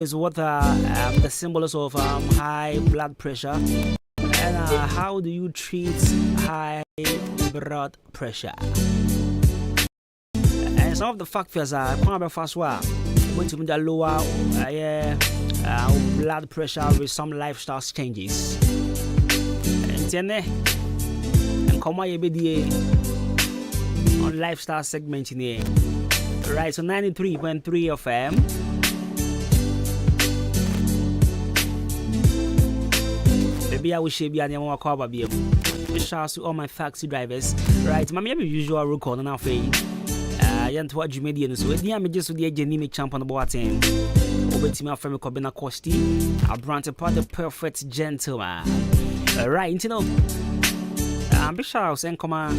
is what the symbols of high blood pressure, and how do you treat high blood pressure? And some of the factors are first one, going to be the lower blood pressure with some lifestyle changes. And then, come on, on lifestyle segment in here. Right, so 93.3 FM. Maybe I will share be an more cover be shout out to all my taxi drivers. Right, my usual record on our face. Yant what you made so the images with the Jenny champ on the bottom. Over to my friend Kobina Costi. I brought apart the perfect gentleman. Right, you know. Be shout out and come on.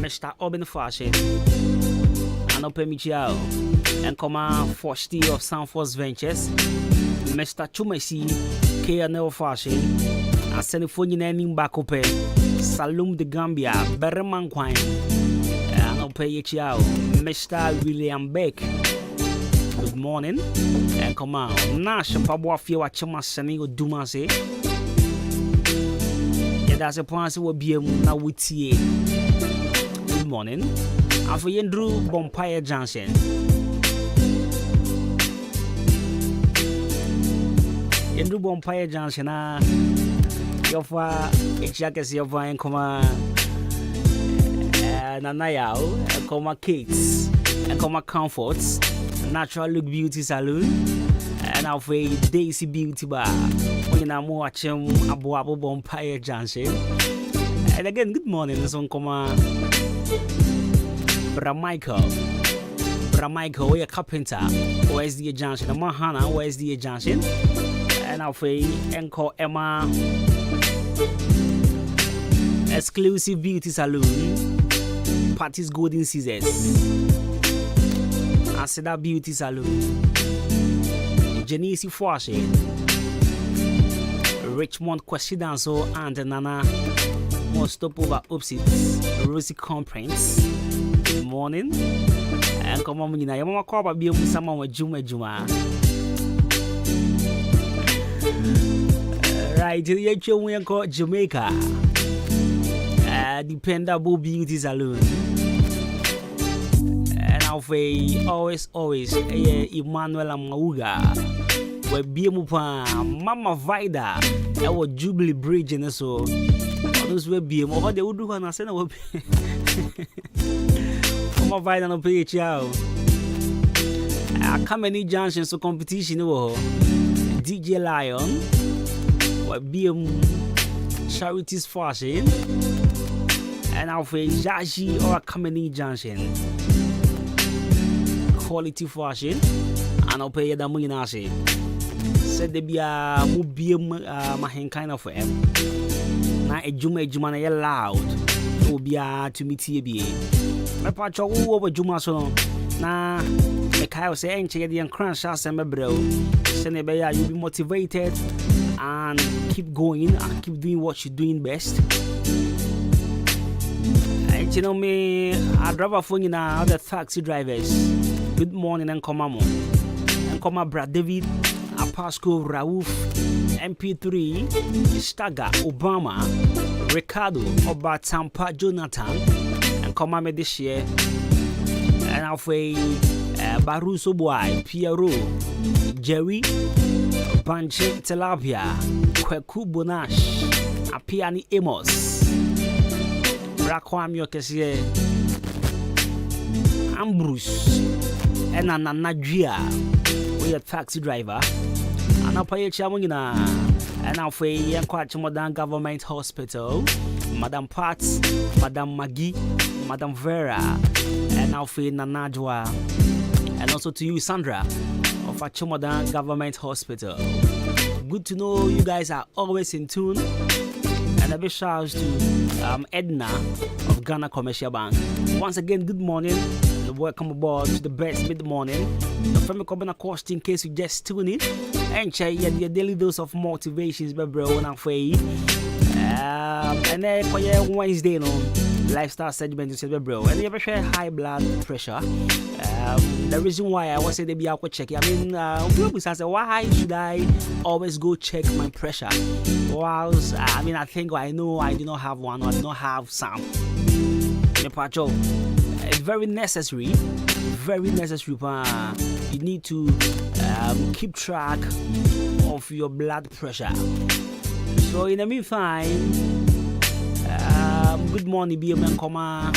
Mr. Oben Fashion. And open me chiao. And come on, Fosti of Sanfors Ventures. Mr. Chumesi, KNL Fashion, and Senifoni Name Bakope, Salum de Gambia, Berman Quine, and I'll pay you, Mr. William Beck. Good morning, and come on, Nash and Pabua Fia Chama Sani Dumase. Yeah, that's a plan to be a Nawiti. Good morning, and for Yendru Bompire Johnson. Yendru Bompire Johnson, your fa, Exakes, your vine, comma, Nanayao, and comma Kates, and comma Comforts, Natural Look Beauty Saloon, and our way Daisy Beauty Bar. When I'm watching Abuabo Bompire Johnson. And again, good morning, son, comma Bramichael, we're a carpenter, where's the Johnson, and Mahana, where's the Johnson? And I'll say Encore Emma Exclusive Beauty Saloon Party's Golden Scissors I said that Beauty Saloon Janice Fashion Richmond Kwesidanso and Nana Most Stopover Upsits Rosie Comprints. Good morning and come on, you know, I'm going to someone with Juma. Right, we call Jamaica. Dependable Beauty Saloon. And I'll say always, Emmanuel Amauga. We be Mama Vida. Our Jubilee Bridge and so. Those will be more. They would do when I send Mama Vida no pay chow. I come any junction so competition. DJ Lion. BM Charities Fashion and I'll say Jaji or Kameni Junction Quality Fashion and I'll pay the money. Said they be a BM Ahenkan Fm. Now a Juma loud will be a to meet TBA. My patch over Juma so now a Kyle say ain't the crunch as a bro. Senebea, you'll be motivated and keep going and keep doing what you're doing best. And you know me, I drive a phone in other taxi drivers. Good morning and come on. And come on, Brad David, Apasco, Raouf, MP3, Staga, Obama, Ricardo, Oba Tampa, Jonathan, and come on this year. And I'll say Baruso Boy, Piero, Jerry, Banche Telapia, Kweku Bonash, Apiani Amos, Rakwam Yokesie, Ambrose, and Ananajia, we a taxi driver, and I'll pay a chamina, and I'll pay a quite modern government hospital, Madam Pat, Madam Maggie, Madam Vera, and I'll pay Nanajwa, and also to you, Sandra. Of Achomodan Government Hospital. Good to know you guys are always in tune. And a big shout out to Edna of Ghana Commercial Bank. Once again, good morning and welcome aboard to the best mid-morning. The family Kobina Cost in case you just tune in. And share your daily dose of motivations, bro. And then for your Wednesday, no lifestyle segment, bro. And you ever share high blood pressure? The reason why I was saying be out check. I mean, people say why should I always go check my pressure? Whilst I mean, I think I know I do not have one or I do not have some. It's very necessary. Very necessary. You need to keep track of your blood pressure. So in the meantime, good morning, be a man, comma.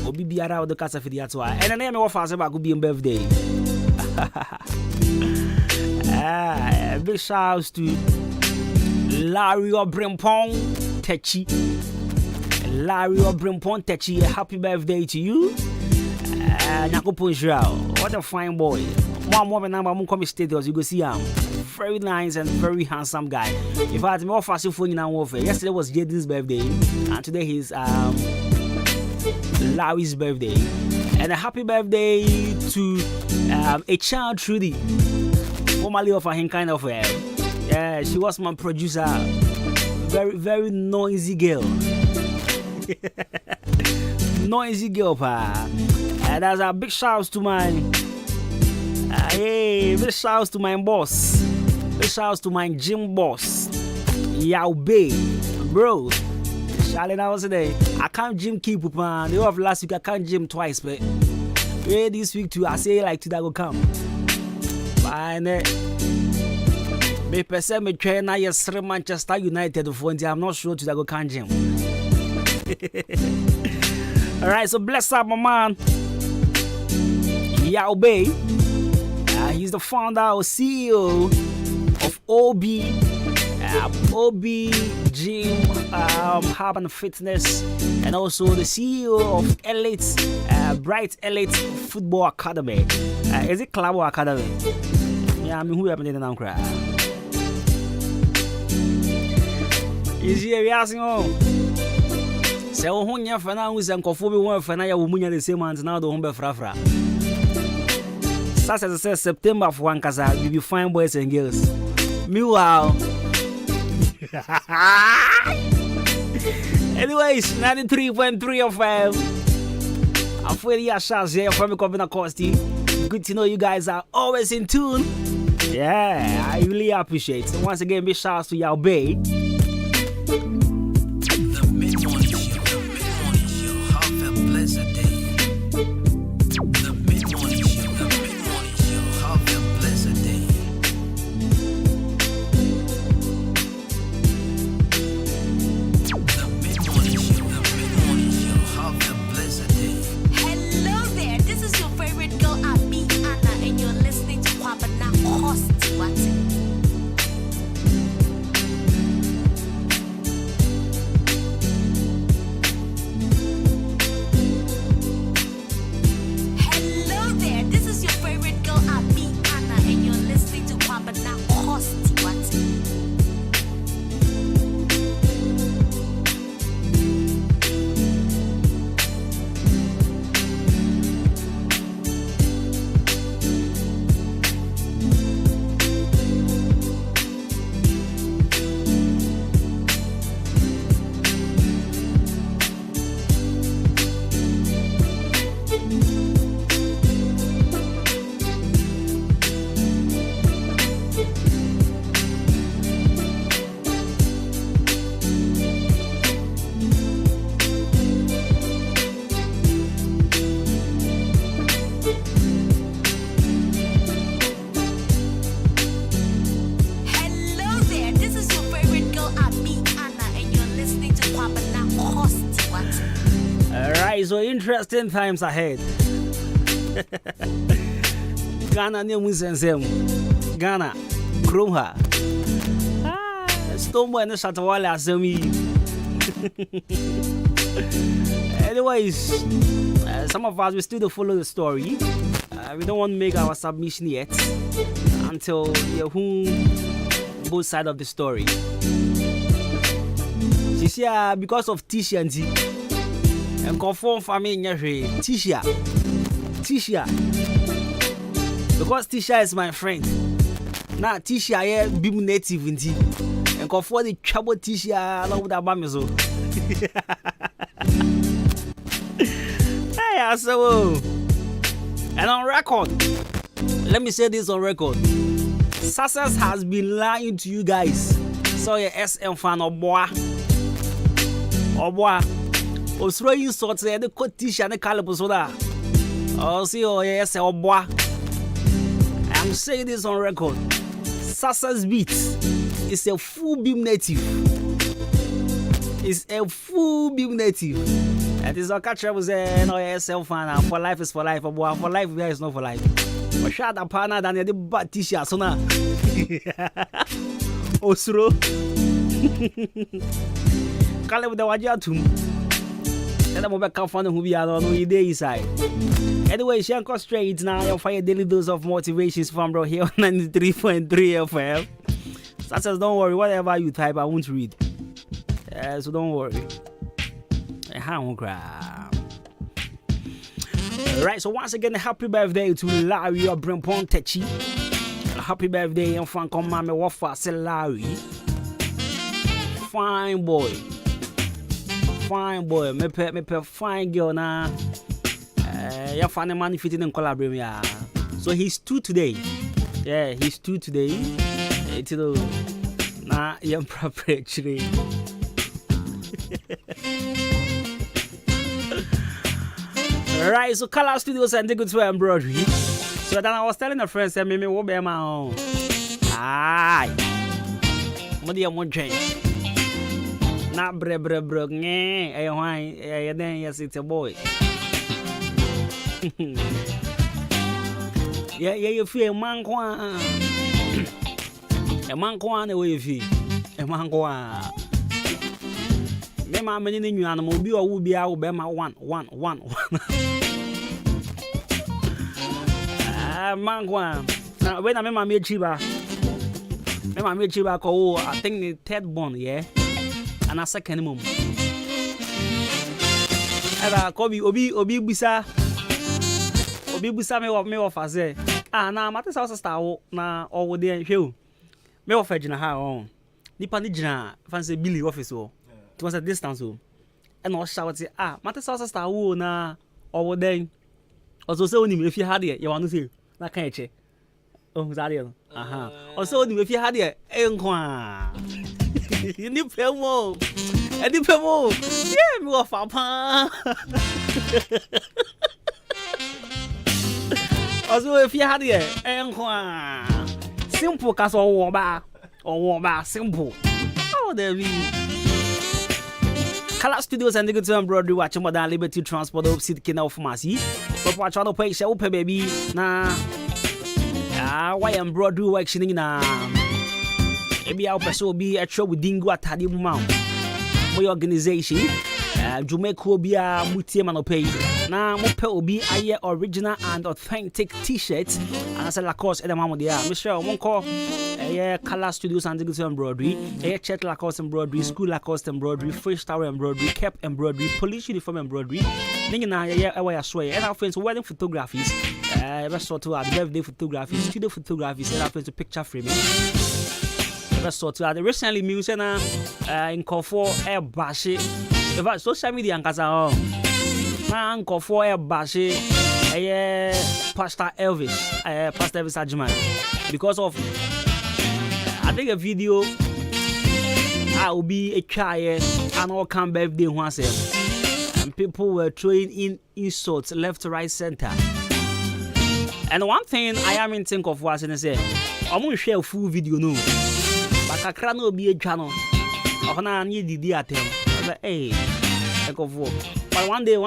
Obi biara o de kasa fidi atwa ene na me wo fa se ba go bi birthday. Big shouts to Larry Obrimpon Techi. Larry Obrimpon Techi, happy birthday to you. Nakopon Joao, what a fine boy. One more number mun come status you go see him. Very nice and very handsome guy. In fact, me wo fa se phone na wo fa. Yesterday was Jaden's birthday and today he's Larry's birthday, and a happy birthday to a child Trudy, formerly of Ahenkan Fm. Yeah, she was my producer. Very, very noisy girl. Noisy girl, pa. And that's a big shout to my big shout to my boss. Big shout to my gym boss, Yao Bay, bro. Charlie, now today I can't gym keep up, man. The of last week I can't gym twice, but this week too I say like today go come. Fine. Me person me train now yes Manchester United for I'm not sure today go can't gym. Alright, so bless up my man Yao Bay. He's the founder or CEO of OB Gym Hub and Fitness, and also the CEO of Elite Bright Elite Football Academy. Is it Club or Academy? Yeah, I mean who happened in the cry. Is here asking say ohonya fana who's nkofo bi won fana ya womunya the same month now the home be frafra. Such as I said September for one kasa we be fine boys and girls. Meanwhile anyways, 93.3 FM. I'm fully assured here from Governor Costi. Good to know you guys are always in tune. Yeah, I really appreciate it. So once again, big shout out to Yao Bay. The mid-morning show, have a blessed day. The mid-morning show, have a blessed day. So interesting times ahead. Ghana new musensem. Ghana Krumha. Stombo and Shatawala Asemi. Anyways, some of us we still follow the story. We don't want to make our submission yet until you hear both sides of the story. This year, because of Tisha and conform family Tisha. Because Tisha is my friend. Now Tisha here be native in tea. And conform the trouble Tisha along with Abamizo. Hey, so And on record, let me say this on record. Success has been lying to you guys. So your SM fan or boy. Osro you sort the coat t-shirt and the caliber soda. Oh, see, oh, yes, oh, boy. I'm saying this on record. Success Beats is a full beam native. It's a full beam native. And this catcher was a no SM fan. For life is for life. For life, there is not for life. But shut up, partner, than the bad t-shirt. So now, Osro. Call with the Wajatum. And I'm back on who we are on the day side. Anyway, she can straight now. You'll find a daily dose of motivations from bro here on 93.3 FM. Success, don't worry. Whatever you type, I won't read. So don't worry. I won't cry. Right, so once again, happy birthday to Larry Brimpon Techi. Happy birthday, and Frank on Mammy Wafa, say Larry. Fine boy. Fine boy. Me fine girl now. You're finding money fitting in collaboration. Yeah. So he's 2 today. Yeah, he's 2 today. It's nah, you're proper actually. Right, so Color Studios and good to embroidery. So then I was telling a friend, say, me will be my own. Aye. What do you want change? Not bre, nye, why, then yes, it's a boy. Yeah, you feel a man kwa. A man kwa, the way you feel. A man kwa. Me ma many new animal be or will be out be my one. Man kwa. Now when I me chiba ko I think the third born, yeah. And a second mum. Eba ko bi obi busa me of say. Na mate sa star na owo dey hwe. Me of agina ha on. Nipa ni gina fancy Billy office o. It was a distance o. And o shout say mate sa star wo na owo den. Also say oni me fi ha de ye wanu say na kan eche. Oh zari no. Aha. Also oni me fi ha de enkwa. Ni pemo. Edi pemo. Yeah, me of papa. Also if you had it, simple cause or ba simple. Oh there we Color Studios and the good time broadly watch Modern Liberty Transport of City Canal Pharmacy. But watch out pay show baby. Nah. Why am broadly working na maybe our person be a show with Dingo at Adwuma my organization. Jamaica will be a multi-man pay. Now, Mope will be a original and authentic t-shirts. And I said, Lacoste, and the mama there. Michelle, one call a Color Studios and Digital Embroidery, a Chet Lacoste Embroidery, School Lacoste Embroidery, Fresh Tower Embroidery, Cap Embroidery, Police Uniform Embroidery. Ningina, I swear, and our friends wedding photographies, let's sort to our birthday photographies, studio photographies, and our friends to picture framing. Let's sort to our recently music in call for a bashi. About social media and Kazao. Uncle for a bashi, Pastor Elvis Ajman. Because of, I think a video, I will be a child and all come birthday once. And people were throwing in insults left, right, center. And one thing I am in think of was and say, I'm going to share a full video no. But I can't be a channel. I need the attempt. Hey, echo for. But one day,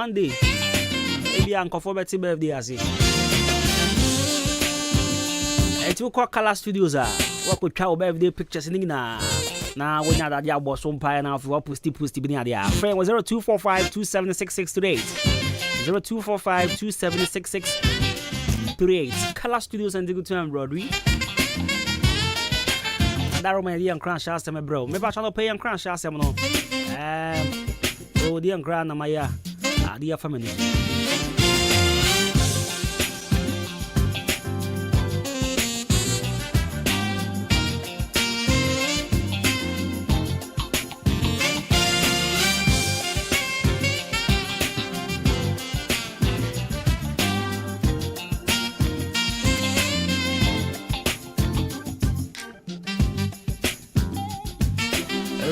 maybe Uncle for Betty birthday as it. It will call Color Studios. What could child birthday pictures in now? Now when you're that your boss on pie now for pusty be near the friend was 0245 276638. 0245 276638. Color Studios and the good time embroidery. That Romanian and crash asked me, bro. Maybe I shall pay and crash asked him. Oh, dear grandma, my dear family.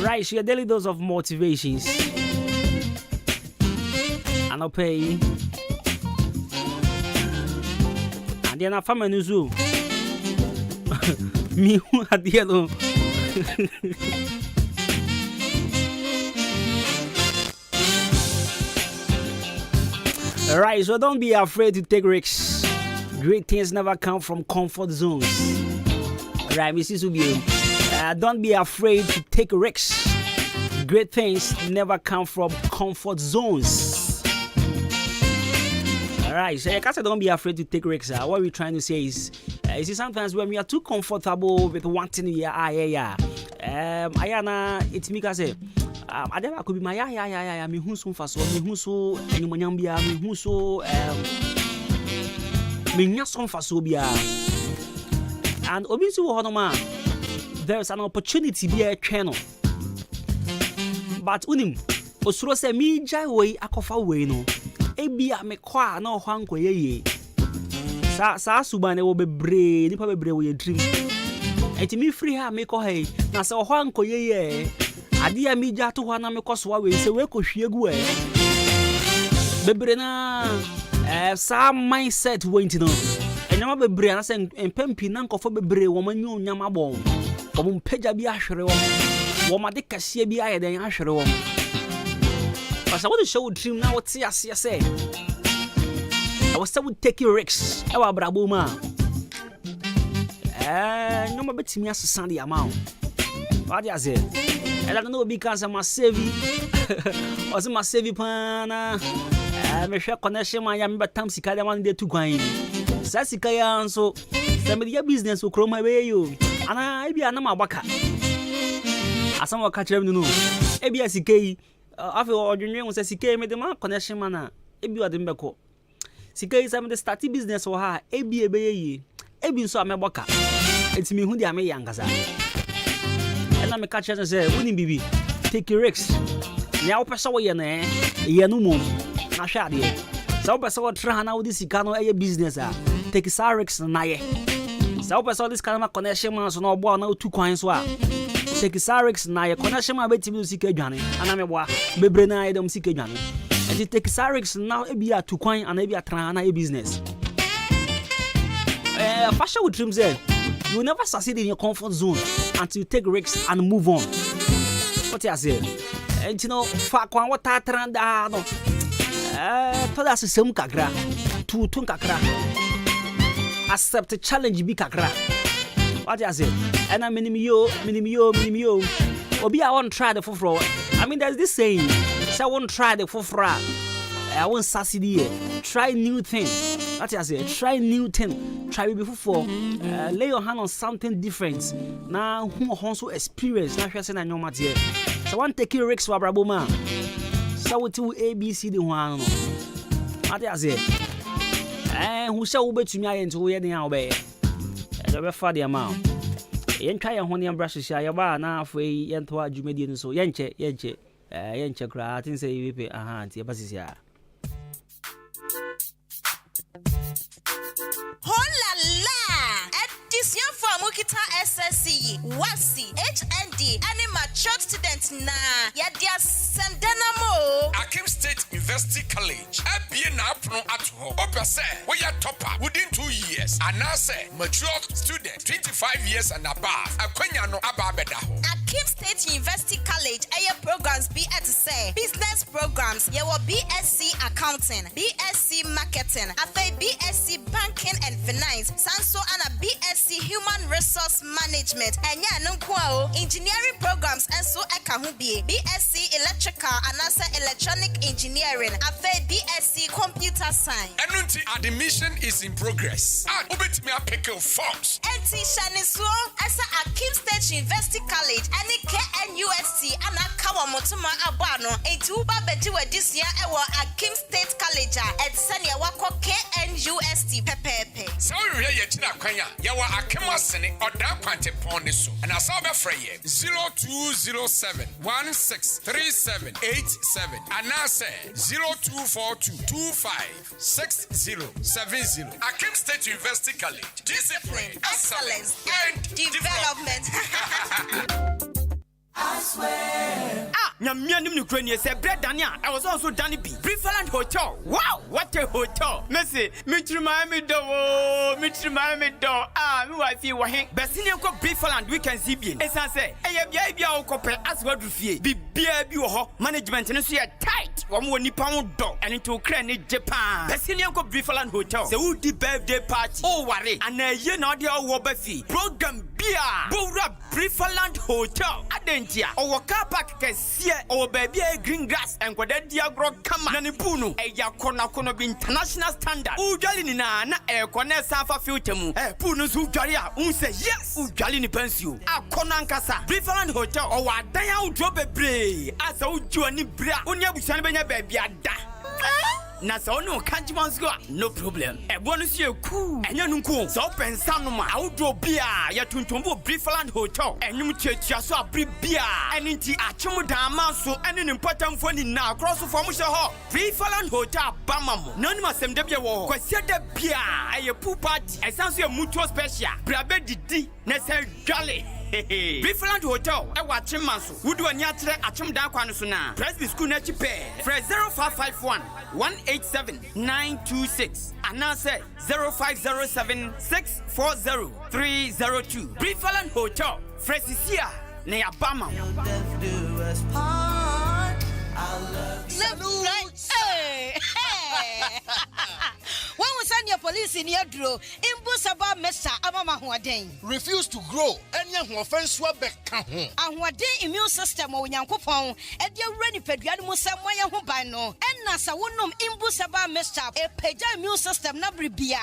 Right, your daily dose of motivations. And I'll pay. And then I found my new zoo. Me who had the other. Alright, so don't be afraid to take risks. Great things never come from comfort zones. Right, Mrs. Ubio. Don't be afraid to take risks. Great things never come from comfort zones. Alright, so I can't say don't be afraid to take risks. What we're trying to say is, you see, sometimes when we are too comfortable with one thing, it's me can say, I never could be my me who so fast, me who so anyone me who so me nyason fasobia. And obviously there's an opportunity be a channel. But unim osuro se mi jai way akofa way no. Ebia me kwa na ohwanko ye. Sa suba ne wo bebre, nipa bebre wo ye dream. Enti mi free ha me ko hey. Na se ohwanko ye. Ade a mi ja to hwa na me ko so wa we se we ko hwiegu bebre na sa mindset went no. Enyama bebre na se empempi na nkofo bebre wo manyu nyama bon. Wo mpagya bi ahwere wo ma de kase bi ayeden ahwere wo. Because I want to show dream now what see say. I was still taking risks. I was brabo ma. No more betting me as Sunday amount. What you say? I don't know because I'm a savvy. Was my savvy pana. Me share connection my member time sika dem one day to gwan. Sa sika ya so somebody business will chroma way you. Ana ebi ana mabaka. Asam waka chere no. Ebi asika yi afi odwunwe wo se sika me de ma connection mana. Ebi ode mbeko. Sika yi some the start business wo ha ebi ebeye ebi nso ameboka etimi hu dia me yangaza ena me catch say woni bibi take risks nya wo pesa wo ye na ye no mum na hwa de sa wo pesa wo tra na wo di sika no eye business take risks na ye sa wo pesa wo dis kana connection man so na obo na otu kwan so take risks na ye connection man betimi sika dwane ana me boa bebre na ye dem sika dwane. And you take risks now, it be a two coin and maybe a trana a business. Fashion with dreams there. You will never succeed in your comfort zone until you take risks and move on. What I say? And you know, fuck one what I tranda no. Todas the same kakra. Two kakra. Accept the challenge be kakra. What I say? And I minimio. Obi I won't try the full. I mean, there's this saying. So I won't try the fofra. I won't succeed. Try new thing. That's what I say. Try new thing. Try before. Lay your hand on something different. Now who also experience. Now saying I know my dear. So one take your risks for brabo man. So we do ABC the one. That's what I say. Who shall be to me into where they are obey. The for the amount. Yen try your honey and brushes. I am now for yen to Adwuma-Adwuma so yenche. Yen check ra tin say we pay ti basisia. Edition for Mukita SSC, WASI, HND, and mature students na yadia semdenamo. Akim State University College. Abie na apno ato. Opese we ya topper within 2 years. And now say mature student 25 years and above. Akwanya no aba beda ho. Akim State University College aya programs be at say business programs. Ye will BSc accounting, BSc marketing, afa BSc banking and finance, sanso and a BSc human resource management. Enya nunkwao engineering programs and so eka hu bi BSc electrical and also electronic engineering, afa BSc computer science. Enunti admission is in progress. And ubetimi apeke forms. Enti shaniso asa Akim State University College ani KNUST ana kawa motuma abano enti uba beji this year ewo Akim State College at senia wako KNUST pepepe. So we ye china kwanya yawa Akima Sene oda kwante pon so. And asaw be frey 0207 163787 and now say 0242256070. Akim State University College. Discipline, excellence, and development. I swear. na mianim no krani say bread Dania I was also Danny B Preferland Hotel. Wow, what a hotel. Messi Mitri Miami do me wife wa hen Bessinian ko Preferland weekend CB esan say bia wo kopɛ aswa dufie bibia bi wo ho management no so yɛ tight wo mo nipa ho dɔ ɛne to kra ne Japan Bessinian ko Preferland Hotel say wo di birthday party oh ware ana ye na ɔde ɔwɔ ba fi program bia Bowra Preferland Hotel adentia ɔwɔ car park kɛseɛ ɔwɔ baabi a green grass enkwada diagro kama na ne pool no ɛya kono bi international standard udwali ni na ɛkɔna safa filter mu pool no so udwali a unse yes udwali ni pensio akɔna nkasa Preferland Hotel ɔwɔ adan a udwo bebre asa udwo ni bra onia busan benya baabi ada na so no kanjiman's go no problem ebonu sie ku enya nunku so pensa no ma awdo bia ya tuntumbo Preferland Hotel enyum chetua so abri bia eninti achemu dan manso ene ne mpatamfo ni na cross form hye ho Preferland Hotel bamamo nani masem da bia wo kwase da bia eye pool party esanso e mutual special brabe didi na se dwale Preferland Hotel ewa chimanso wudu ani akyere achim dan kwa no so na Presby School na chipe fre 0551 187-926 and now say 0507-640-302 Preferland Hotel Fresisia na Yabama When we send your police in your draw, Imbusaba Mesa Amama Huaden. Refuse to grow, and young offense Wabek. And what day immune system or Yankopon, and your ready Pedriano Samoya Hubano, and Nasa Wunum Imbusaba Mesa, a Peja immune system Nabribia,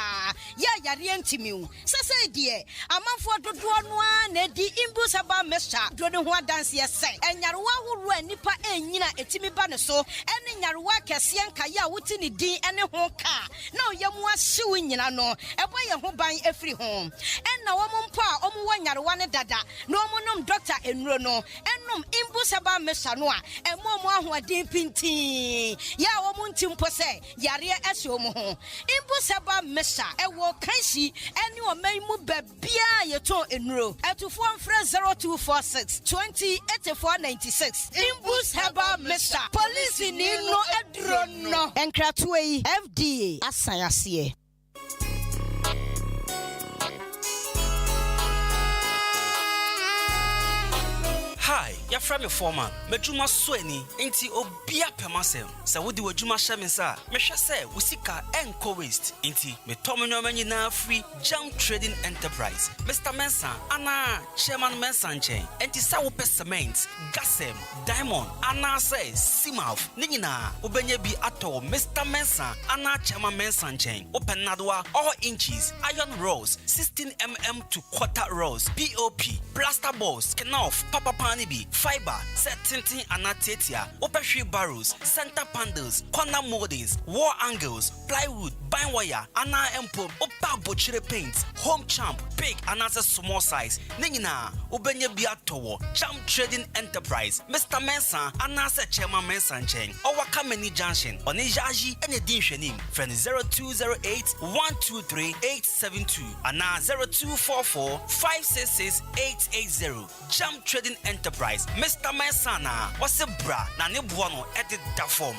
Yarientimu. Sasa dear, a month for the one, Nedi Imbusaba Mesa, Dronua dance yes, and Yarwa who ran Nipa and Yina Etimi Banaso, and in Yarwa Cassian Kaya Wutini D and a honka. No, Yamwa suing Yano, a boy who buy every home. And now Mumpa, Yarwana Dada, no monum doctor and Rono, and num Imbusaba Mesanoa, and Momo who are deep in tea. Ya Omuntim Pose, Yaria Esomo. Imbusaba Mesa, a walk Kanshi, and you may move Bia Yato in row, at to form fresh 0246 208496. Imbusaba Mesa, police in no Adrono, and Kratway FDA, Asayasi. Hi, you're from your former. Mejuma Sweni, ain't you obia pemasem? So, would you Juma Shamisa? Mesha say, Usika and waste. Ain't me Tomino Manina free jump trading enterprise. Mr. Mensa, Anna, Chairman Mensan chain, and Tisawo cement, Gasem, Diamond, Anna says, Simouth, Nina, Ubenye be ato, Mr. Mensa, Anna Chairman Mensan chain, open Nadwa, all inches, iron rolls, 16mm to quarter rolls, POP, plaster balls, Kenoff, Papa Pani B, fiber, set tinting anatetia, open tree barrels, center panels, corner moldings, wall angles, plywood, bind wire, ana empo, opa butchery paints, home champ, big and as a small size, Nina, Ubenya Biatowo, Jump Trading Enterprise, Mr. Mensa, Anasa Chairman Mensan Chain, or Wakameni Junction, on Ejaji and Editioning, from 0208 123 872, and 0244 566 880, Jump Trading Enterprise, Mr. Mensana, what's a bra, Nani Buono, edit that form.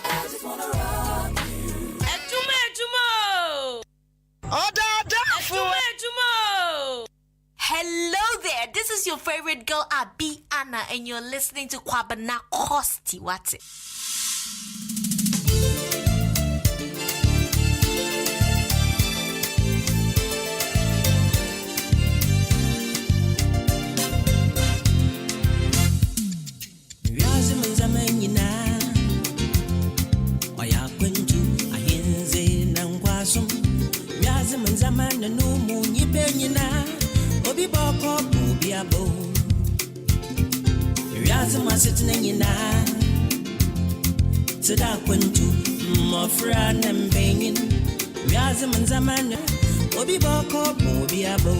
Hello there, this is your favorite girl, Abi Anna, and you're listening to Kwabana Kosti. What's it? Zamana no munyi benyina obi boko obi abo Yazama sitting in na to da kwentu mofra na mbenyin Yazama zamana obi boko obi abo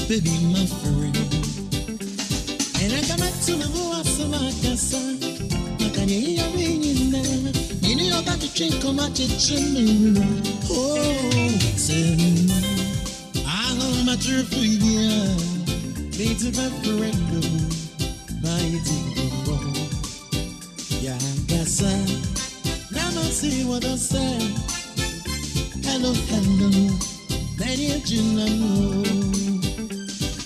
Baby, my friend, and I come back to the voice of my casa. I can hear you there. You know about the drink, come out to chimney. Oh, send I know my true for you. Need to my friend, my dear. Yeah, casa. Now I see what I say. Hello, hello. Then you know.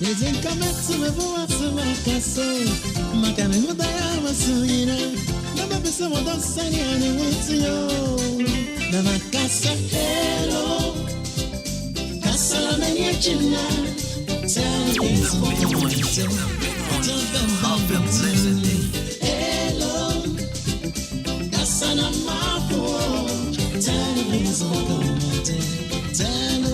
Isn't coming to me for what's in my castle. My can who I was so you know. Never be someone don't say anyone to you. Now my casa, hello. Casa, many a china. Tell me something. Hello. Casa, na my tell me something. Tell me.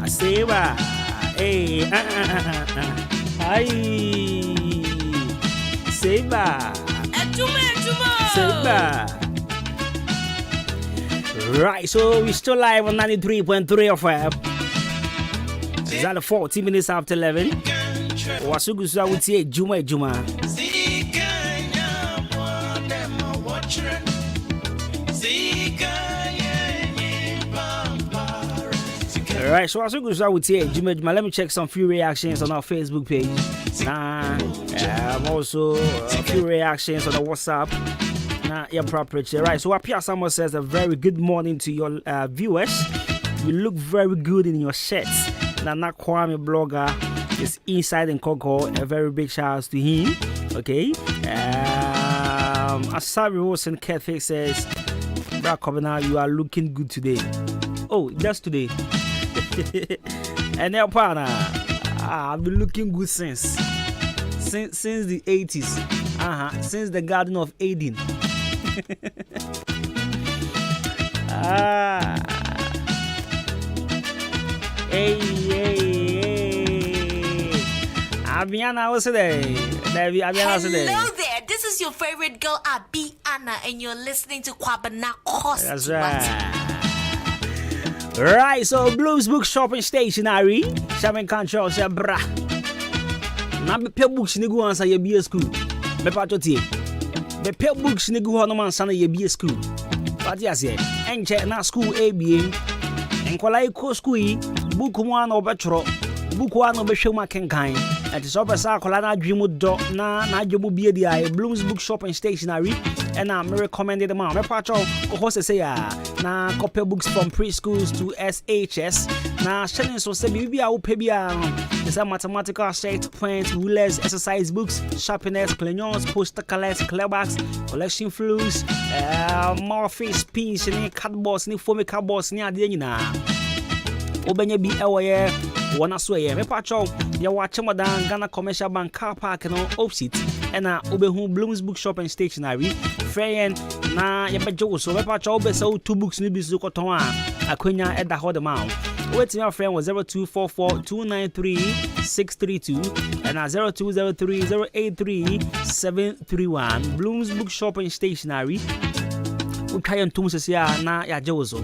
Seba, hey, hi, Seba, right, so we're still live on 93.3 FM. It's at 40 minutes after 11. Wasugusa would say Adwuma-Adwuma. Alright, so as we go start with here, let me check some few reactions on our Facebook page. Also a few reactions on the WhatsApp. Yeah, property. Right, so Apia Samuel says a very good morning to your viewers. You look very good in your shirts. Nana Kwame blogger is inside in Coco. A very big shout out to him. Okay. Asabi Wilson Cafe says, Brad Kobina, you are looking good today. Oh, just today. And now, partner, I've been looking good since the 80s. Since the Garden of Eden. Hey. Abiana, what's today? Hello there. This is your favorite girl, Abi Anna, and you're listening to Kwabena Cost. That's right. Right, so Blues Book Shopping Stationery. Shaman Control say, brah. Na be pay books ni go answer ye be school. Me pato tie. Be pay books ni go no man sana ye be school. What you say? Enche na school ABA. Enkola iko school yi, book mu ana obetro. Book wa no be hwe ma kenkan. And it's over Sakola na dream do na adwumu bie dia Bloom's Book Shopping Stationery. And I'm recommended them. My patron, host say na copy books from preschools to SHS. Na challenge so say bibi a upebia is a mathematical set, points, rulers, exercise books, sharpeners, crayons, poster colors, clearbacks, collection flues, more face pins, ni cardboards, ni foamy cardboards, ni ade nyina. Obenya bi ewoye wana so ye. Me patron, ya watch madan Ghana Commercial Bank car park no opposite. Ena obehu Bloom's Book Shop and Stationery. Freyen na yebejo so bepa cha obe so 2 books ni bi so koton a akwenya eda ho the man. Wait my friend was 0244293632 and 0203083731. Bloom's Book Shop and Stationery. We try and tum se ya na ya jewozo.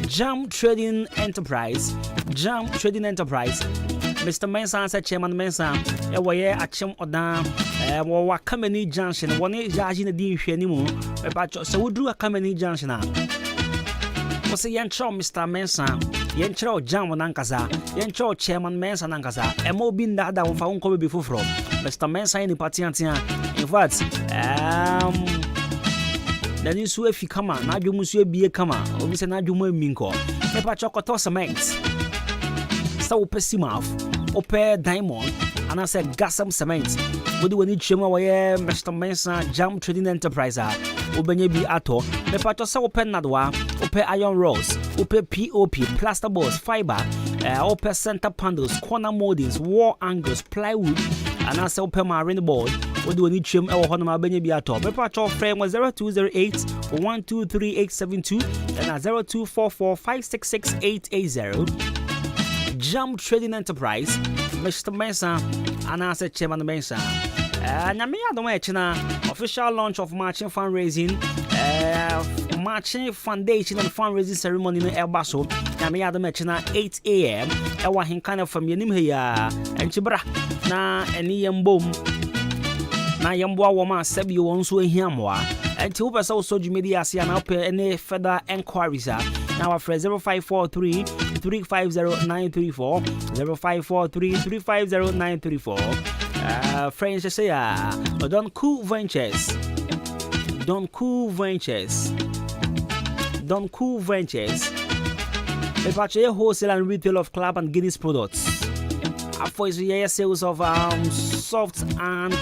Jam Trading Enterprise. Mr. Mensa said Chairman Mensa, a way at Chem Odan, wa Kameni Junction, one yaji na din hwanimu, but so we do a Kameni Junction. Was a young chow, Mr. Mensa, young chow Jam Nankasa, young chow Chairman Mensa Nankasa, and more bin that one found come before from Mr. Mensa in the Patiantia. In fact, then you swear if you come on, now you must be a comer, or we say now you may minko, maybe chocolate cement. So Pessimouth, Ope Diamond, and I said Gassam Cement. What do we need Chima where Mr. Mensa Jam Trading Enterprise? Obenyebi Ato, the Patosa Open Nadwa, Ope Iron Rods, Ope POP, plaster boards, fiber, Ope center panels, corner moldings, wall angles, plywood, and I said Ope Marine board. What do we need Chim or Honoma Benyebi Ato? The Pato frame was 0208 123872 and 0244566880. Jam Trading Enterprise, Mr. Mensa, and I said Chairman Mensa. Namia Domechina, official launch of Marching Fundraising, Marching Foundation and Fundraising Ceremony in El Basso. Namia Domechina, 8 a.m. Ewa Hinkana from Yanim here, and Chibra, na any boom. Na Yambwa woman, Sebi won't so in Yamwa, and two person social media see an up any further enquiries. Now, our friend 0543 350-934 0543-350-934. Friends say Don Cool Ventures. They purchase wholesale and retail of club and Guinness products. For his year sales of soft and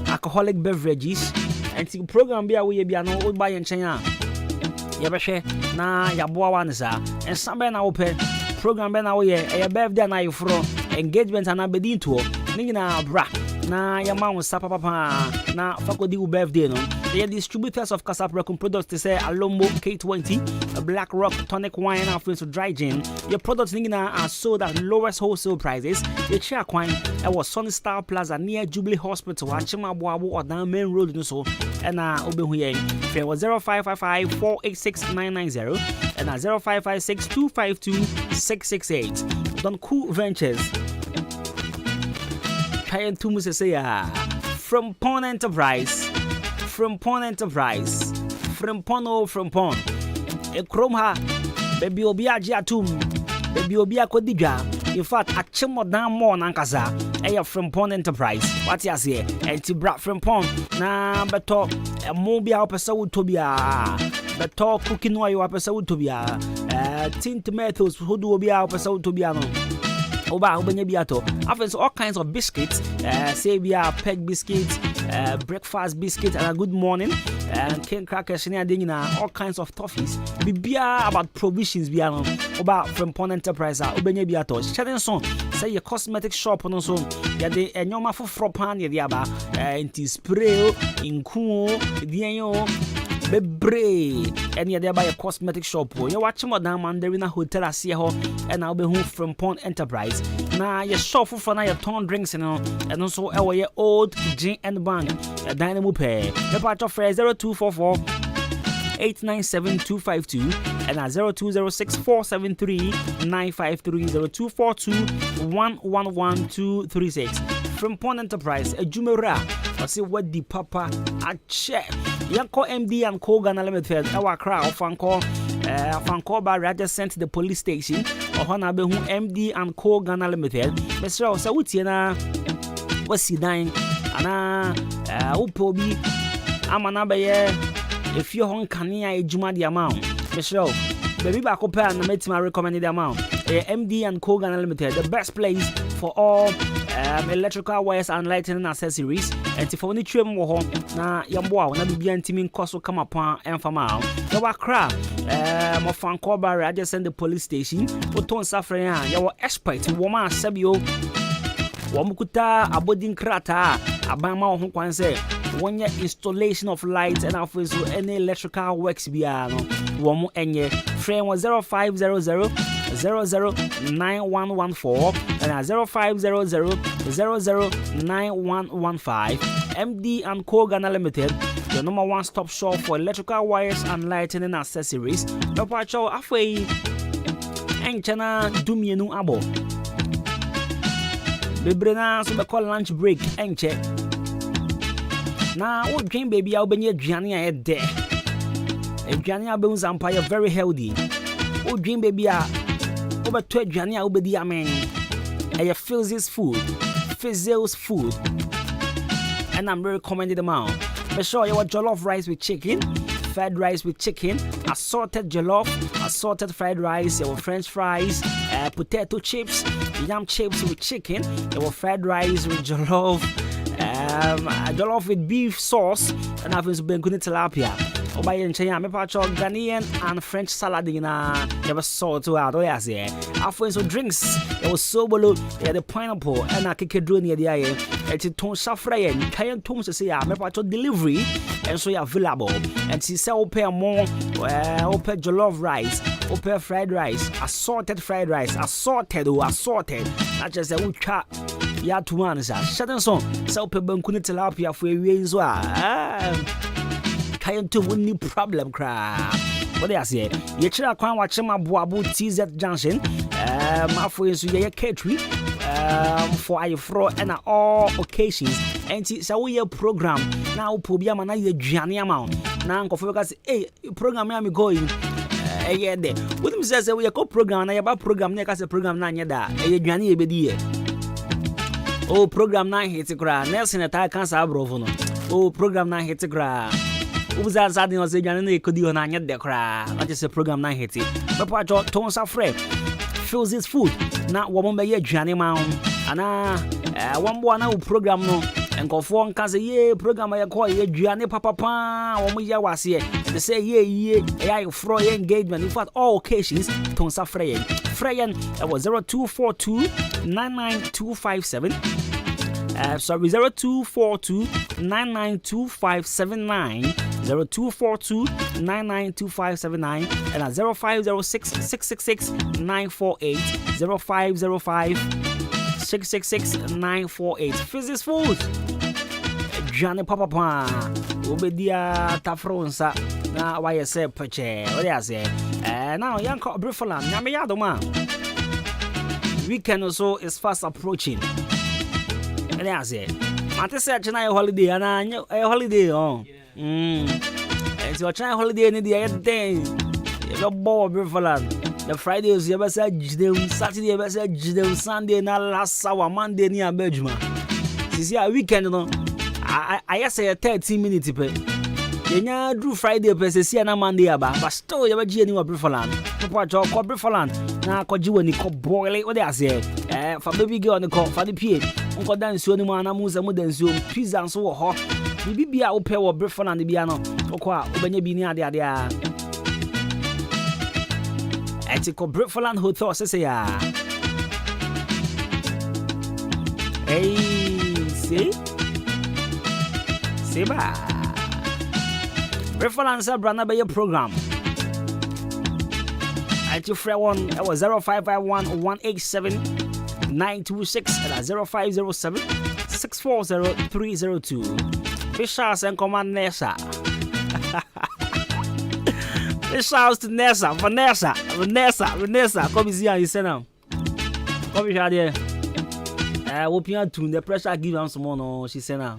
alcoholic beverages, and the program be away be no old buy in China. Yabashe na yaboa wansa and somebody na open program be na we e birthday na you from engagement na bedin to ni na bra na yama won sapa papa na fakodi u birthday no. They are distributors of Casablanca products to say Alombo K20, Black Rock tonic wine and to dry gin. Your products are sold at lowest wholesale prices. The chair coin was Sunny Star Plaza near Jubilee Hospital, Chimabuabu or down Main Road and so. And Obehuye, there was 0555 486 990 and 0556 252 668. Don Cool Ventures. Trying to say from Pond Enterprise. From Pond. A Chrome ha, baby Obiaji atum, baby obi akodi dwa. In fact, Achimodan more nankasa. Eya Frimpong Enterprise. What you say? Enti bra Frimpong na beto mobi a opesa utobia. Beto cooking oil opesa utobia. Tin tomatoes hodu obi a opesa utobia no. Oba obenye biato. After all kinds of biscuits, say bia peg biscuits, breakfast biscuits and a good morning, and cane crackers and all kinds of toffees. Bibia about provisions biano. Oba from Pon Enterprise, obenye biato. Shedding song. Say your cosmetic shop on so. Ya de enyoma for fropan ya diaba. Inti spray, inkuo, dienyo. Bebre any other by a cosmetic shop. You watch Madam Mandarina Hotel as here and I'll be home from Pond Enterprise. Now your shop for now your ton drinks and also our old gin and bang a dynamo pay. The part of 0244 897-252 and at 0206-473-953 0242-111-236 from Pond Enterprise a Jumera. I see what the papa a check. Yanko MD and Co Ghana Limited, our crowd, Fanko Barra just sent to the police station. Or Honabe who MD and Co Ghana Limited. Mr. Sawutiana was he dying? Anna Upobi Amanabaye. If you're on Kania, Juma the amount. Mr. Baby Bakopa and the my recommended amount. MD and Co Ghana Limited, the best place for all electrical wires and lighting accessories. And if only trim war na yamboa na bibia ntimi nkoso kama pan enfama ya wakra mo fanko bare I just send the police station oton safran ya your expert wo ma sabio wo mukuta abodin krata abama ho kwan say wonye installation of lights and also any electrical works bia no wo mo enye frame 0500 009114 and 0500 009115. MD and Co Ghana Limited, your number one stop shop for electrical wires and lighting and accessories. No pacho afwe enchana dumienu abo. Bebrena so be call lunch break enche. Na wo dream baby a obenye aduane a de. Aduane a be unzampa you very healthy. Wo dream baby a over 12 Jania Ubedi Amen. I feel this food, Fizzle's food, and I'm very recommending them out. Make sure you want jollof rice with chicken, fried rice with chicken, assorted jollof, assorted fried rice, your French fries, potato chips, yam chips with chicken, your fried rice with jollof, jollof with beef sauce, and having some bacon tilapia. Oba yenchenya me pacho Ghanaian and French salad in never saw to out or as here. After so drinks, it was so below the pineapple and a kikedro near the eye. It's a ton safray and Kayan Toms to say me pacho delivery and so available. And she sell pair more open jollof rice, open fried rice, assorted fried rice, assorted. Not just a wood chat. Ya to one is a shutting song. Sell paper tilapia for a reason. Can't do any problem cry. What they say? You try to watch my Boabu TZ Junction. My friends, you catering for a fro and all occasions. And it's a program now. Pobia mana ye Gianni amount. Now, focus a program I'm going. Yeah, there. What him says we a program na yaba program na kase program na nyeda. Gianni ebedi. Oh, program na hit kra. Nelson ata cancer abrovo no. Oh, program na hit kra. Uza zadin was a Janine Kodi on Anya Decra. That is a program na hit. But what tones are fresh. Fills his food. Not woman by a Johnny Mount. And one one program no. And go for one cause a program I call ye Gianni Papa or Muya was here. They say ye I froy engagement. In fact, all occasions tones are fresh. Freyan was 0242 99257. Sorry, 0242 992579. 0242-992579 and at 0506-666-948 0505-666-948 Physics Food Johnny Papa Obedia Tafronsa na why you say peche what you say now Yanko Brifolan Yamayadoma weekend also is fast approaching and I say Mate say China holiday and a holiday on it's your China holiday in the other day. You're bored, Brifolan. The Friday is your best Saturday best Sunday na last hour Monday ni abejuma. This year weekend no. I say 13 minutes pe. Yenya do Friday pe se na Monday aba. But still you be ni wa Brifoland. Papa jo ko Brifoland na ko jiwe ni ko boil what they say. For baby girl ni ko for the pie. Unko dance you ni mo na mu se mu dance you pizza so wo ho. Bibi bia wo pe wo Brifoland bia no. Okwa obenya bi ni ade a. Etiko Brifoland Hotel say ya. Hey, see? Seba. Brifoland sa brana be your program. At your free one, that was 0551 187 926 and 0507 640 302. Fishers and Command Nessa. Fishers to Nessa, Vanessa. Come here, you say now. Come here, dear. Open to the pressure, give him some more. No, she said now.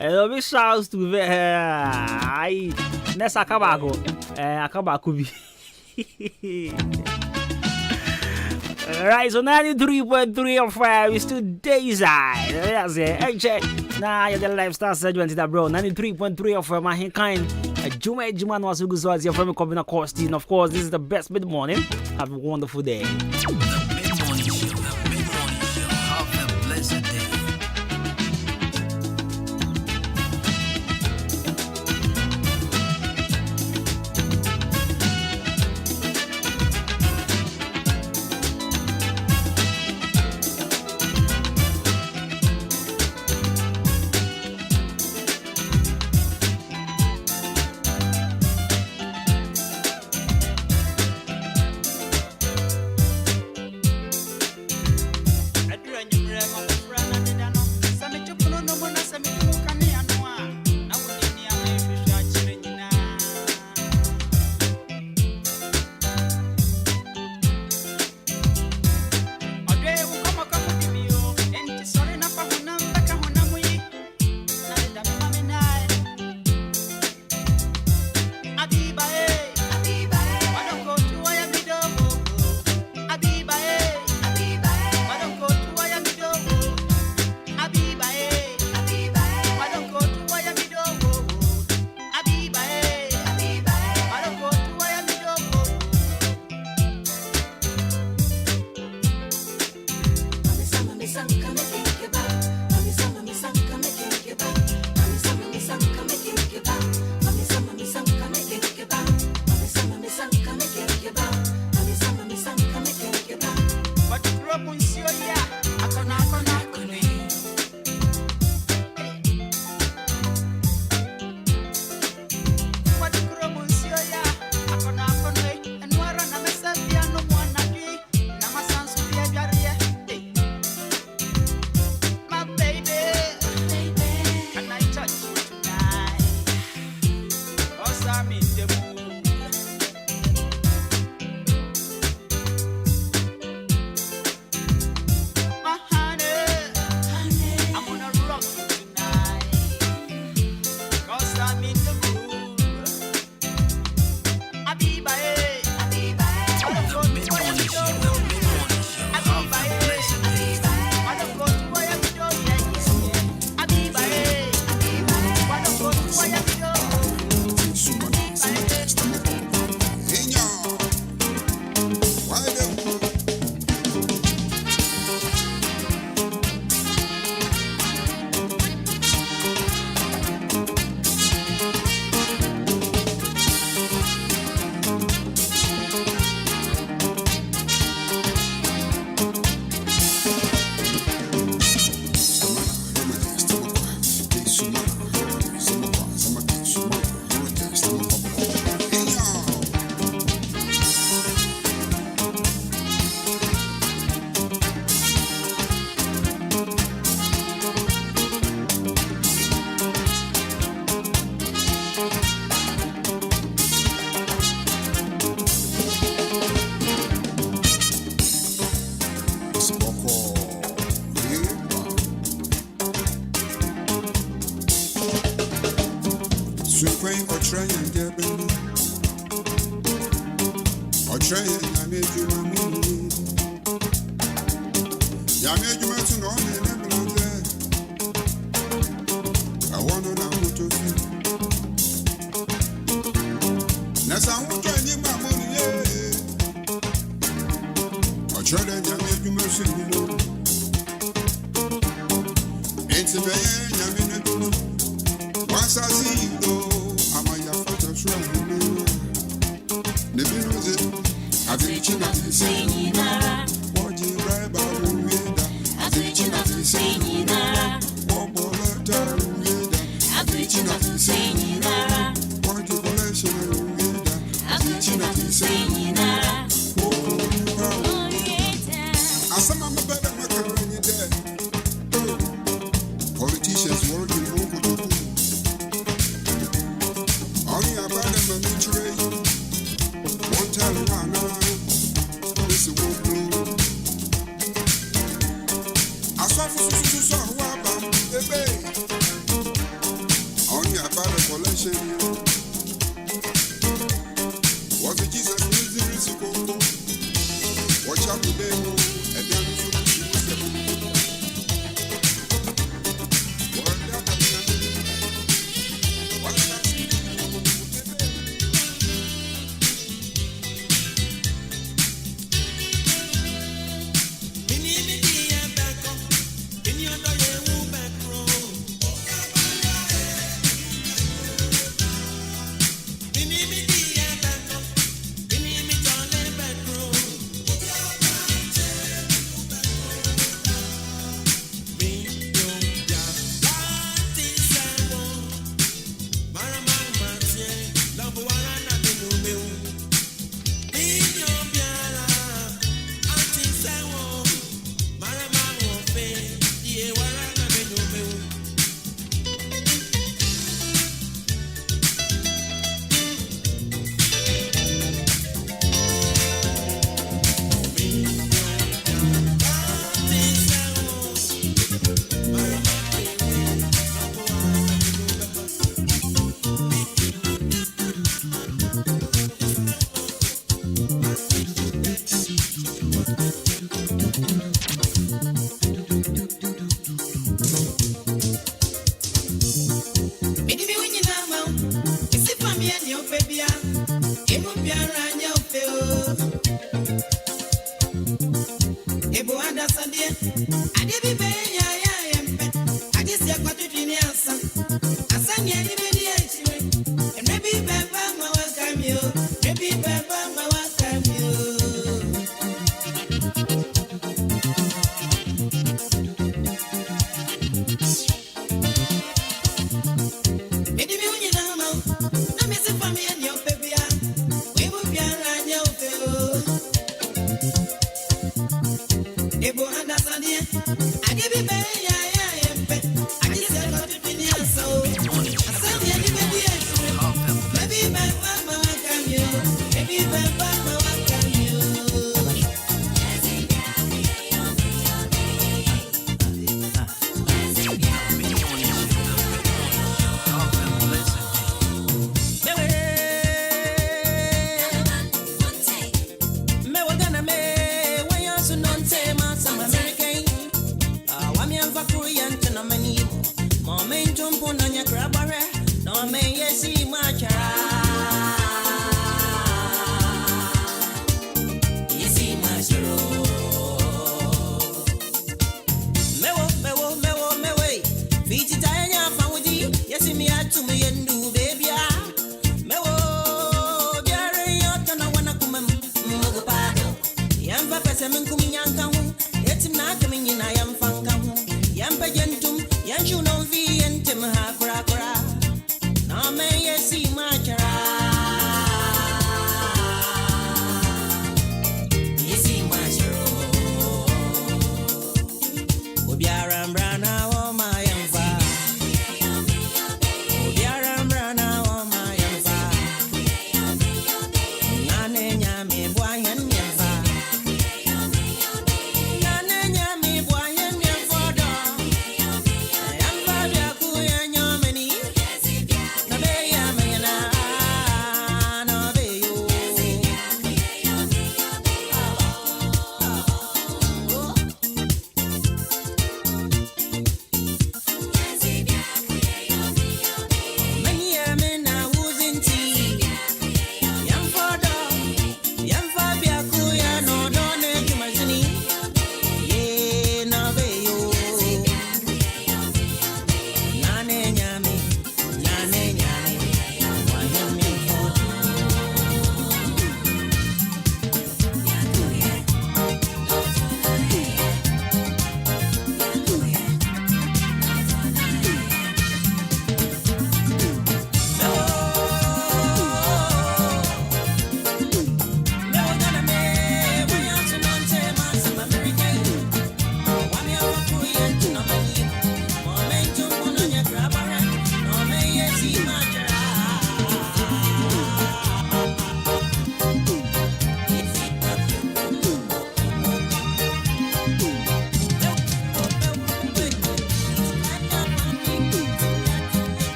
Hello, fishers to I Nessa Kabago. Akabakubi. Right, so 93.3 of 5 is today's eye. That's it. Check. Nah, you're the lifestyle segment that bro. 93.3 of Adwuma Adwuma was good as your family coming across. And of course, this is the best mid morning. Have a wonderful day. The mid morning show. Have a blessed day.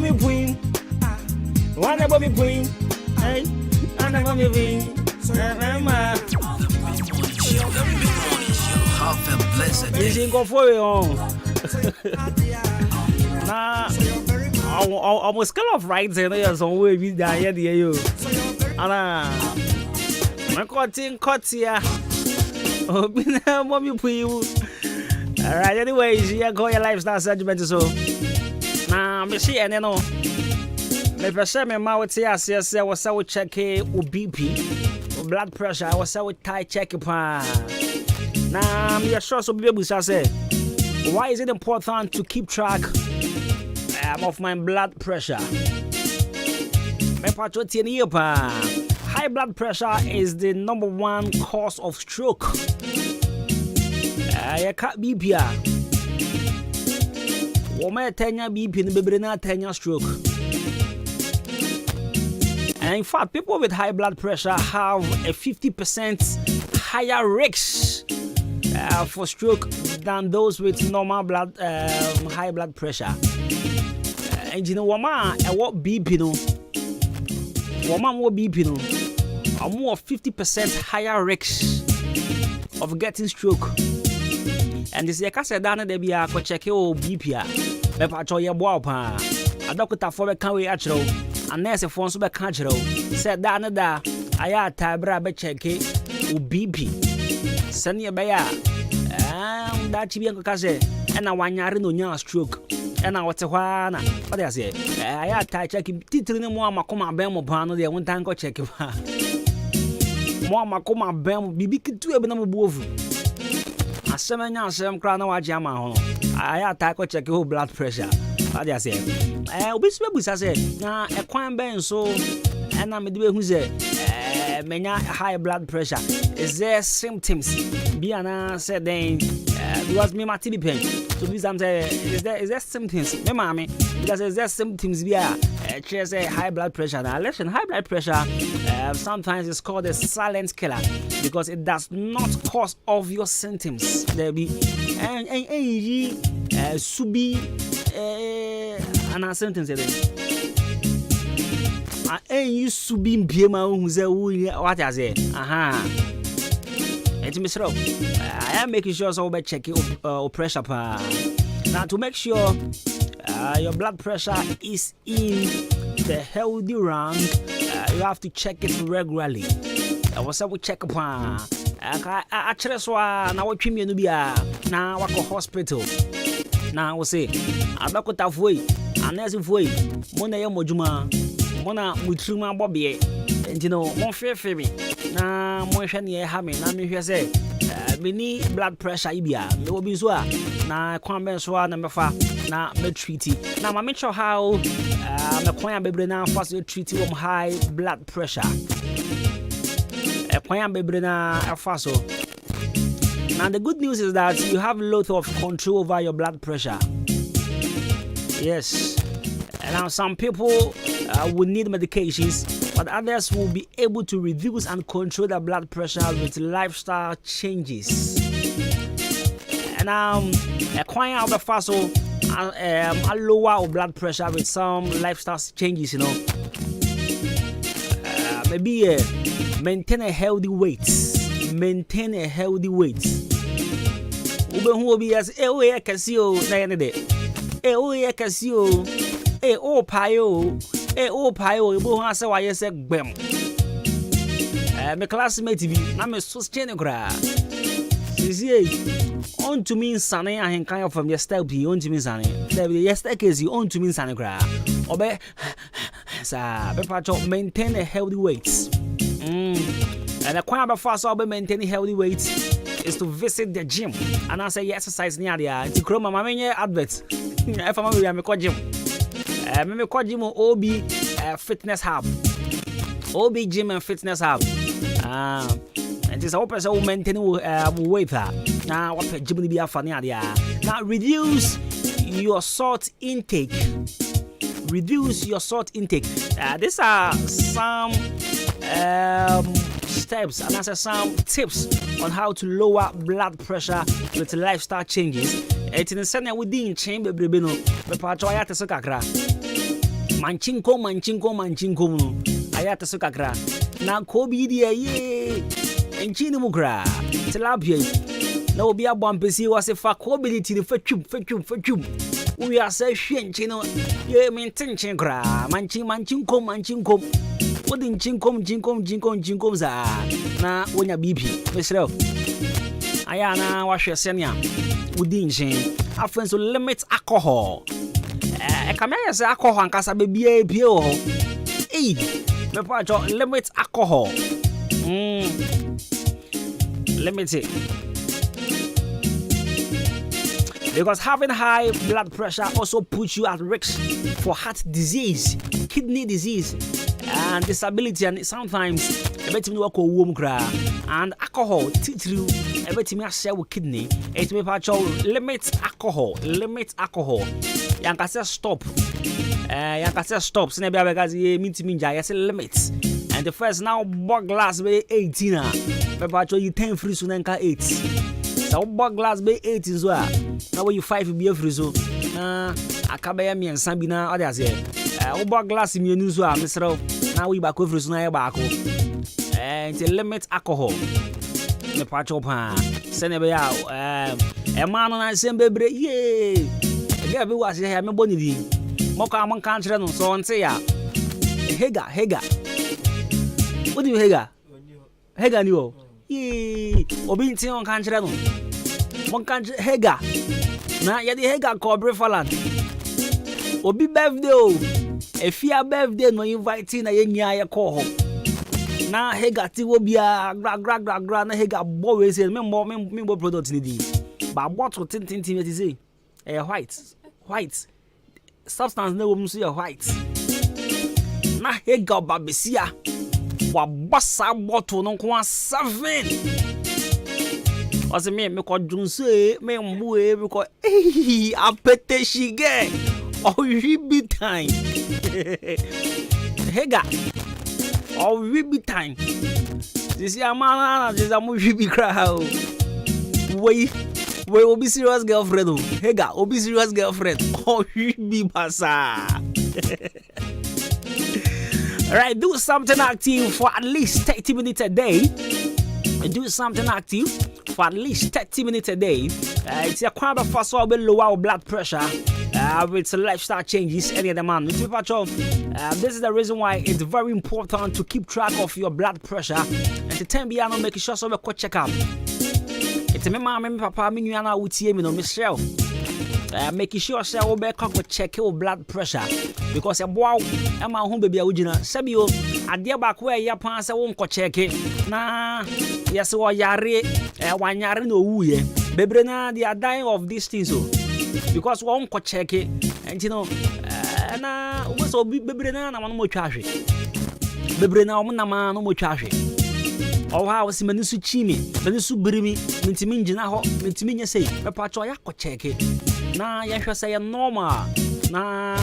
me queen. One about me queen. Hey, and about me queen. Have a blessed You should go for it on. Nah, almost scale of rights and there's some way we die here, you. Anna, my cutting cuts here. Oh, mommy, please. All right, anyways, you go your lifestyle segment so. Nah, me see, and you know, me perceive me mouth here, say, was I would check BP, blood pressure, I was I would tie check pa. Nah, me sure so be able to say, why is it important to keep track of my blood pressure? Me patroti ni pa. High blood pressure is the #1 cause of stroke. You can't be here. Woman tenya BP in the baby na tenya stroke. And in fact, people with high blood pressure have a 50% higher risk for stroke than those with normal blood high blood pressure. And you know, woman, what BP no? Woman, what BP no? A more 50% higher risk of getting stroke. And this year, I said, "Dana, they be a check your BP. Me patrol your boy pa. A doctor for the can't we actual. And nurse phone so be can't said Dana da. I tabra be check BP. Send your bear. That chibi kase. And I want yari no nya stroke. And I was a one. What I say? I check title no more makoma bemo pano de one time go check you. More makoma bemo bibi kitu ebe na mbovu. Asemanya asem kra na waje ama ho. I attack or check your blood pressure. What I say? Obi so busa say na ekwan ben so na me de hu say menya high blood pressure. Is there symptoms? Bi ana say then because me my TB pain. So this I'm saying is there symptoms? Me mommy because is there symptoms via say high blood pressure. Now listen, high blood pressure sometimes is called a silent killer because it does not cause obvious symptoms. There be subi and symptoms you subi bima who's what I say. It's Mr. I am making sure so by checking pressure. Now to make sure your blood pressure is in the healthy rank, you have to check it regularly. What's up? We check upon. I trust one. Now what you be now what hospital. Now we say I don't go that way. Unless if we mona mojuma mona mutruma bobby. And you know, more fear me. Na mo hwe ne ha me na me hwe say me ni blood pressure ibia me obi so a na kwan ben so a na me fa na me treat na ma me show how me kwan bebre na fa so treat high blood pressure kwan bebre na fa so. Now the good news is that you have a lot of control over your blood pressure. Yes. And now some people will need medications, but others will be able to reduce and control their blood pressure with lifestyle changes. And a quiet out the fossil, a lower blood pressure with some lifestyle changes, you know. Maybe maintain a healthy weight. Maintain a healthy weight. Ube who will be as a casio, casio, pio, you won't answer why you said bem. My classmate, I'm a sustainable gra. On to mean sunny, I can kind of from your step, you own to me sunny. There be yesterday, you own to me sunny gra. Obey, sir, maintain a healthy weight. And a quite about fast over maintaining healthy weight is to visit the gym. And I say exercise near there. To chroma my main advert. If I'm a call gym. Me call gym OB fitness hub. OB gym and fitness hub. And it's open so maintaining weight. Now what gym be a funny idea. Now reduce your salt intake. Reduce your salt intake. These are some steps and answer some tips on how to lower blood pressure with lifestyle changes. It's in the center within chamber bribino. The patroya to Sokakra. Manchinko. Ayata Sokakra. Now Kobe dear ye and Chinimukra. Tilapia. No be a bumpy was a faculty to fetch. We are so chino. Ye maintain chinkra. Manchinko. What in jinkom za na wonya BP Mr. Ayana wash your senior within chain. After so limit alcohol. Come here say alcohol and kasa baby pio. Me pacho limit alcohol. Limit it. Because having high blood pressure also puts you at risk for heart disease, kidney disease, and disability, and sometimes a bit of work womb and alcohol teach you a bit of share with kidney. It may patrol limit alcohol. Yanka say stop. Yanka say stop. So maybe because you mean to me, I say limit. And the first now bug glass be 18. Patrol you 10 free so nanka 8. So bug glass be 18 so. Now you 5 be free so. Akabaya me and Sambina others here. Bug glass me news so Mr. Now we back over so na back. And limit alcohol. Me patrol pa. Send be out. A man on same baby. Yeah. Yeah, be was here me boni di. Moka man kan kire no so on say ya. Hega. What do you Hega? Hega ni o. Yeah. Obi ntin on kan kire no. Mon kan Hega. Na ya di Hega ko Brefaland. Obi birthday o. Efia birthday no invite na ye nya ye call ho. Na Hega ti wo bia gra na Hega bo we say me mo product ni di. Ba bottle tin it say. White substance na wo mu so ye white. Na Hega babesia. Wa bossa bottle no ko 7. Ose me ko junse me mbue me ko apete shige. Oh we be time. Hega. Oh we be time. This amana this amu we be cry. We will be serious girlfriend. Hega, be serious girlfriend. Oh we be basa. Alright, do something active for at least 30 minutes a day. Do something active for at least 30 minutes a day. It's a quite a fast way lower blood pressure. With lifestyle changes, any other man. This is the reason why it's very important to keep track of your blood pressure and to tell me I'm making sure so we go check up. It's me mama, me papa, me nyana utie me no Michelle. Making sure say we go check your blood pressure because a boy am home baby ujina sebio ade back where ya pan say won ko check na yes wo yare wan yare no wuye bebre na they are dying of these things so because won ko check and you know na we so bebre na mo twahwe bebre na mo na ma no mo twahwe oh how si manisu chimi manisu birimi ntimi ngina ho ntimi nya sei pepa cho ya ko check na ya hwɛ sɛ yɛ normal na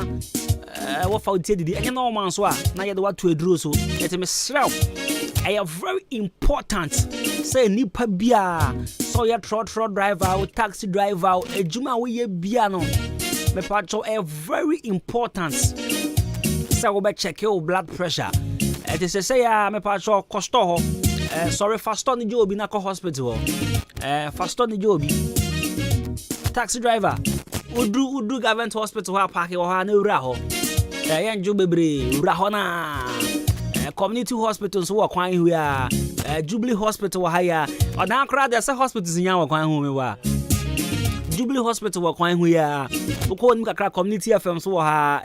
wo fa utie didi ɛnyɛ normal so a na yɛ de wa to aduro so ɛte me srɛw ɛyɛ very important sɛ nipa bia so yɛ trotro driver or taxi driver adwuma wo yɛ bia no me pa cho ɛyɛ very important sɛ wo bɛ check your blood pressure ɛte sɛ ya me pa cho kosto ho sorry fasto ni jobi na ko hospital ho fasto ni jobi taxi driver Udu government hospital ha park ho na ura ho yenju bebre ura ho na community hospital so wo kwan hu ya Jubilee hospital ha ya odan kra de se hospitals nya wo kwan hu me wa Jubilee hospital wo kwan hu ya ko nim kakra community FM so wo ha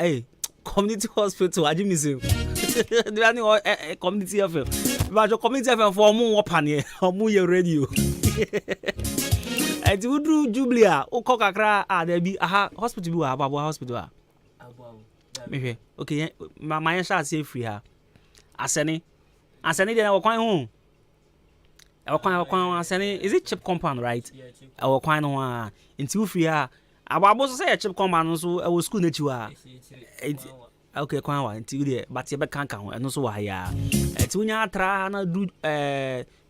community hospital ajimisim they are community FM but community FM for mu wo pane omu ye radio eti udru Jubilee a ukọ kakra there be hospital bi wa abo hospital a mehwe okay ma yan sha say free ha asene dey na kwan ho kwan asene is it chip compound right our kwan no a nti u free ha abo so say chip compound so e school na chiwa okay kwan wa nti u dey but ye be kan ho eno so wa ya eti unya atra na du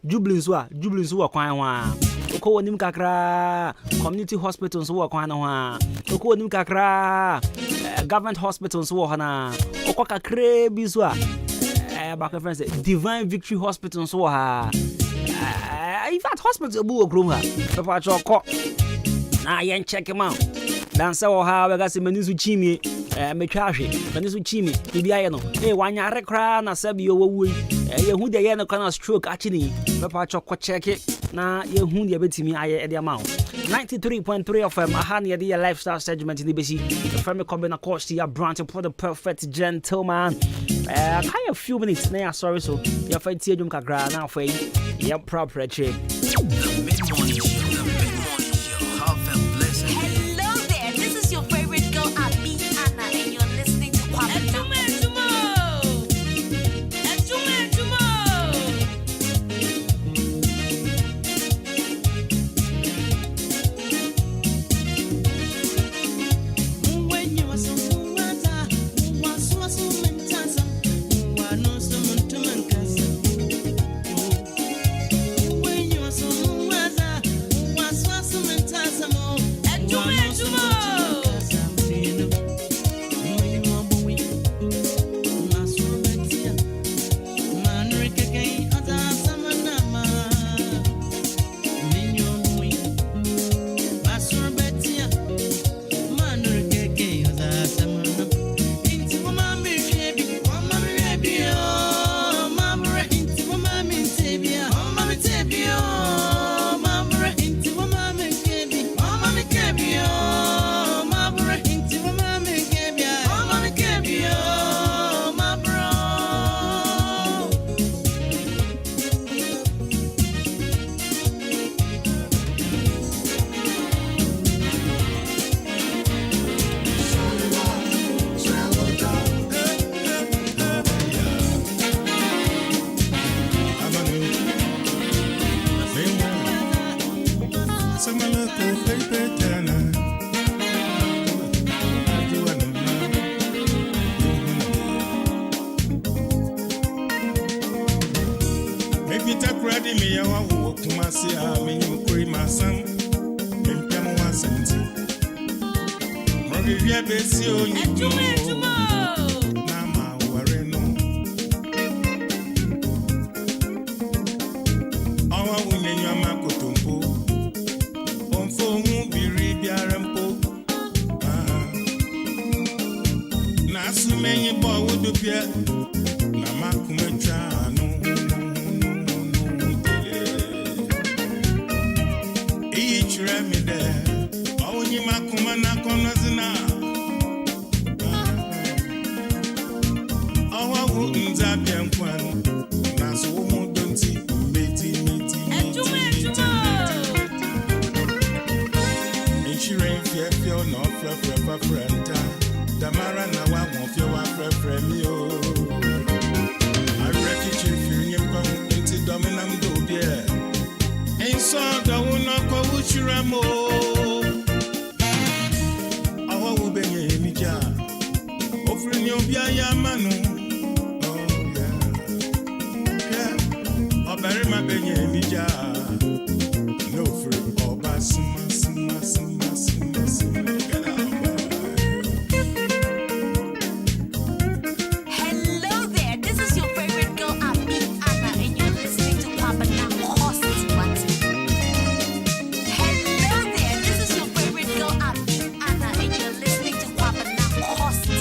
Jubilee so wa kwan ho a ko wonim kakra community hospitals wo kwan no ha ko wonim kakra government hospitals wo hana ko kakra bi so a back friends Divine Victory hospitals wo ha in fact hospital bu wo krom ha papa cho ko na yen check him out dan se wo ha we ga se manisu chimie metwahwe manisu chimie bibia ye no wanyare kra na sabio wo wu ye hu de ye no kana stroke achini papa cho ko check na ye hu de betimi aye de amount 93.3 FM ahani ye the lifestyle segment in the besi the family coming across the branch for the perfect gentleman kind of few minutes na sorry so your fight tie dum kakra na afai ye proper che When you are so me a walk to my sea, I mean, you cream my son. And come on, something. Maybe I bet you. Nama, Wareno. Our women, your Makotumpo. On phone, be rebiarampo. Nasu many boy would appear. Nama Kumetrano. Each remedy. Oh, you Makumana Conazina. Oh, I wouldn't have been one. Nasu don't see meeting. Insurance, feel no friend. Tamara, now I won't feel a friend. I reckon you feel into dominant do, dear. Ain't so the one not go with your amo. I will be a mija. Offering your Bia Manu. Oh, yeah. I'll bury my baby mija. No free or bass. Hello there, this is your favorite girl, Abby Anna, and you're listening to Kwabena Kosi. Hello there, this is your favorite girl, Abby Anna, and you're listening to Kwabena Kosi.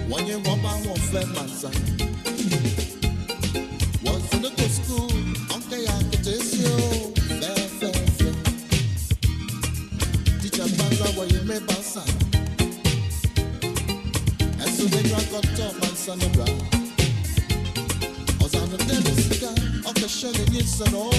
When you walk by one flat man, was in the school, Uncle Yankee, fair. Teacher Banza, where you may pass. And so they got top and son of brown. I was on the tennis, Uncle Shelly, it's an old.